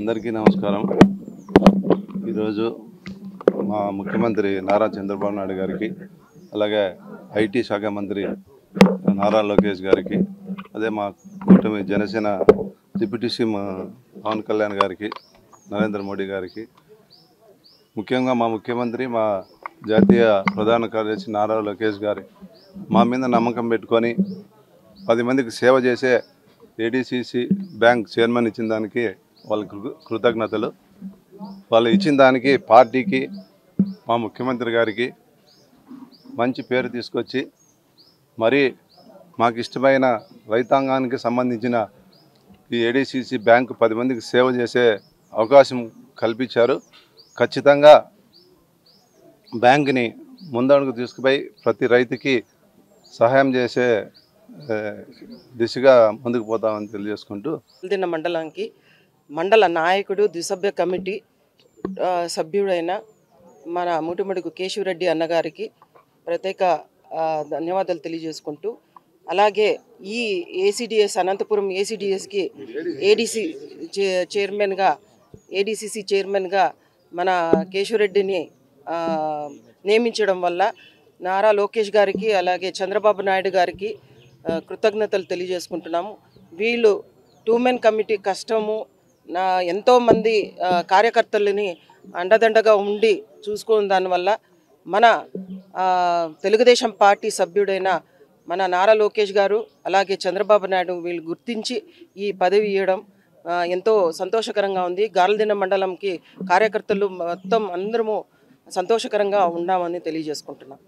అందరికీ నమస్కారం. ఈరోజు మా ముఖ్యమంత్రి నారా చంద్రబాబు నాయుడు గారికి, అలాగే ఐటీ శాఖ మంత్రి నారా లోకేష్ గారికి, అదే మా కూటమి జనసేన డిప్యూటీ సీఎం పవన్ కళ్యాణ్ గారికి, నరేంద్ర మోడీ గారికి, ముఖ్యంగా మా ముఖ్యమంత్రి మా జాతీయ ప్రధాన కార్యదర్శి నారా లోకేష్ గారి మా మీద నమ్మకం పెట్టుకొని 10 మందికి సేవ చేసే ఏడీసీసీ బ్యాంక్ చైర్మన్ ఇచ్చిన దానికి వాళ్ళకి కృతజ్ఞతలు. వాళ్ళు ఇచ్చిన దానికి పార్టీకి, మా ముఖ్యమంత్రి గారికి మంచి పేరు తీసుకొచ్చి, మరి మాకు ఇష్టమైన రైతాంగానికి సంబంధించిన ఈ ఏడీసీసీ బ్యాంకు 10 మందికి సేవ చేసే అవకాశం కల్పించారు. ఖచ్చితంగా బ్యాంకుని ముందడుగు తీసుకుపోయి ప్రతి రైతుకి సహాయం చేసే దిశగా ముందుకు పోతామని తెలియజేసుకుంటూ, దిన్న మండలానికి మండల నాయకుడు ద్విసభ్య కమిటీ సభ్యుడైన మన ముటిమడుగు కేశవరెడ్డి అన్నగారికి ప్రత్యేక ధన్యవాదాలు తెలియజేసుకుంటూ, అలాగే ఈ ఏసీడీఎస్ అనంతపురం ఏసీడీఎస్కి ఏడీసీసీ చైర్మన్గా మన కేశవరెడ్డిని నియమించడం వల్ల నారా లోకేష్ గారికి, అలాగే చంద్రబాబు నాయుడు గారికి కృతజ్ఞతలు తెలియజేసుకుంటున్నాము. వీళ్ళు 2 మెన్ కమిటీ కష్టము ఎంతోమంది కార్యకర్తలని అండదండగా ఉండి చూసుకున్న దానివల్ల మన తెలుగుదేశం పార్టీ సభ్యుడైన మన నారా లోకేష్ గారు, అలాగే చంద్రబాబు నాయుడు వీళ్ళు గుర్తించి ఈ పదవి ఇవ్వడం ఎంతో సంతోషకరంగా ఉంది. గార్లదిన్న మండలంకి కార్యకర్తలు మొత్తం అందరము సంతోషకరంగా ఉన్నామని తెలియజేసుకుంటున్నాం.